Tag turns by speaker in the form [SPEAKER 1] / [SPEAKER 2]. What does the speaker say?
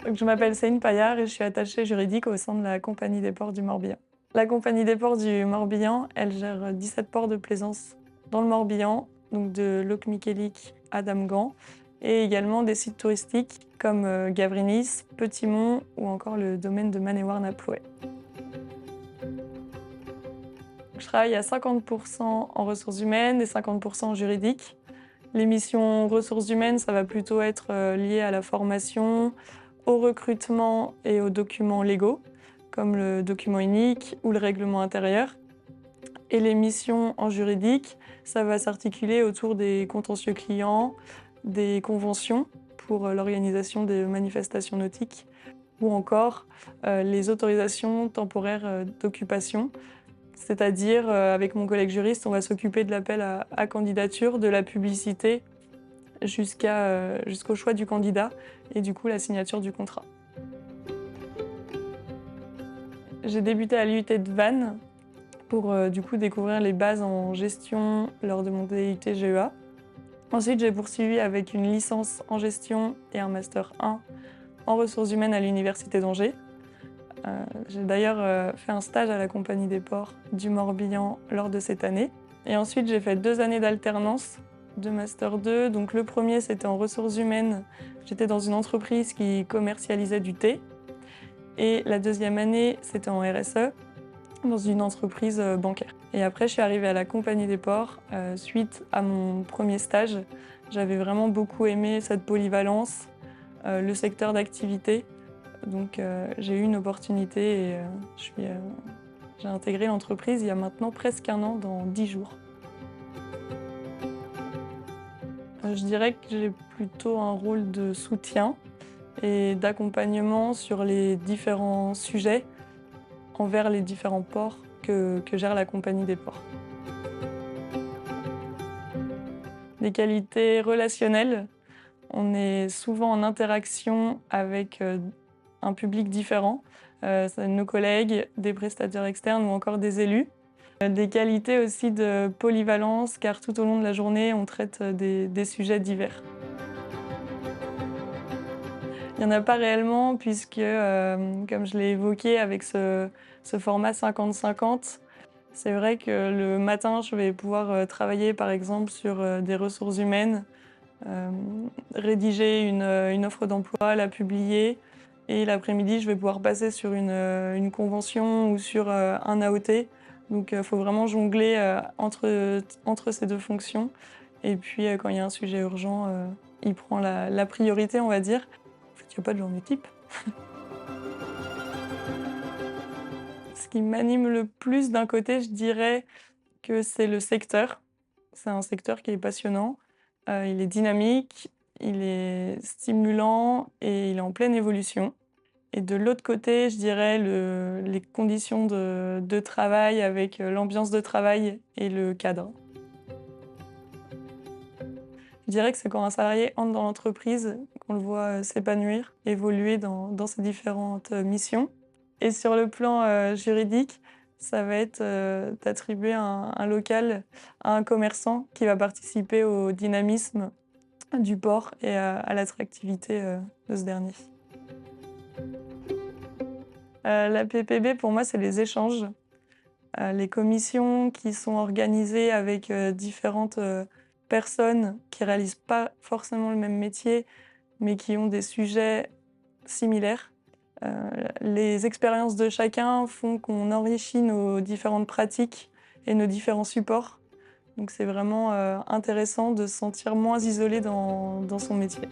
[SPEAKER 1] Donc, je m'appelle Céline Paillard et je suis attachée juridique au sein de la Compagnie des ports du Morbihan. La Compagnie des ports du Morbihan, elle gère 17 ports de plaisance dans le Morbihan, donc de Locmiquélic à Damgand, et également des sites touristiques comme Gavrinis, Petit-Mont ou encore le domaine de Manéouar-Naplouet. Je travaille à 50% en ressources humaines et 50% en juridique. Les missions ressources humaines, ça va plutôt être lié à la formation, au recrutement et aux documents légaux, comme le document unique ou le règlement intérieur. Et les missions en juridique, ça va s'articuler autour des contentieux clients, des conventions pour l'organisation des manifestations nautiques, ou encore les autorisations temporaires d'occupation. C'est-à-dire, avec mon collègue juriste, on va s'occuper de l'appel à candidature, de la publicité, jusqu'au choix du candidat et du coup la signature du contrat. J'ai débuté à l'IUT de Vannes pour du coup découvrir les bases en gestion lors de mon DUT GEA. Ensuite, j'ai poursuivi avec une licence en gestion et un master 1 en ressources humaines à l'Université d'Angers. J'ai d'ailleurs fait un stage à la Compagnie des ports du Morbihan lors de cette année. Et ensuite, j'ai fait 2 années d'alternance de master 2. Donc le premier, c'était en ressources humaines. J'étais dans une entreprise qui commercialisait du thé. Et la deuxième année, c'était en RSE, dans une entreprise bancaire. Et après, je suis arrivée à la Compagnie des ports suite à mon premier stage. J'avais vraiment beaucoup aimé cette polyvalence, le secteur d'activité. Donc j'ai eu une opportunité et j'ai intégré l'entreprise il y a maintenant presque un an, dans 10 jours. Je dirais que j'ai plutôt un rôle de soutien et d'accompagnement sur les différents sujets envers les différents ports que gère la Compagnie des ports. Des qualités relationnelles, on est souvent en interaction avec un public différent, nos collègues, des prestataires externes ou encore des élus. Des qualités aussi de polyvalence, car tout au long de la journée, on traite des sujets divers. Il n'y en a pas réellement puisque, comme je l'ai évoqué avec ce format 50-50, c'est vrai que le matin, je vais pouvoir travailler par exemple sur des ressources humaines, rédiger une offre d'emploi, la publier, et l'après-midi, je vais pouvoir passer sur une convention ou sur un AOT. Donc il faut vraiment jongler entre ces deux fonctions. Et puis quand il y a un sujet urgent, il prend la priorité, on va dire. En fait, il n'y a pas de journée type. Ce qui m'anime le plus d'un côté, je dirais que c'est le secteur. C'est un secteur qui est passionnant, il est dynamique, il est stimulant et il est en pleine évolution. Et de l'autre côté, je dirais les conditions de travail avec l'ambiance de travail et le cadre. Je dirais que c'est quand un salarié entre dans l'entreprise qu'on le voit s'épanouir, évoluer dans ses différentes missions. Et sur le plan juridique, ça va être d'attribuer un local à un commerçant qui va participer au dynamisme du port et à l'attractivité de ce dernier. La PPB, pour moi, c'est les échanges. Les commissions qui sont organisées avec différentes personnes qui réalisent pas forcément le même métier, mais qui ont des sujets similaires. Les expériences de chacun font qu'on enrichit nos différentes pratiques et nos différents supports. Donc c'est vraiment intéressant de se sentir moins isolé dans son métier.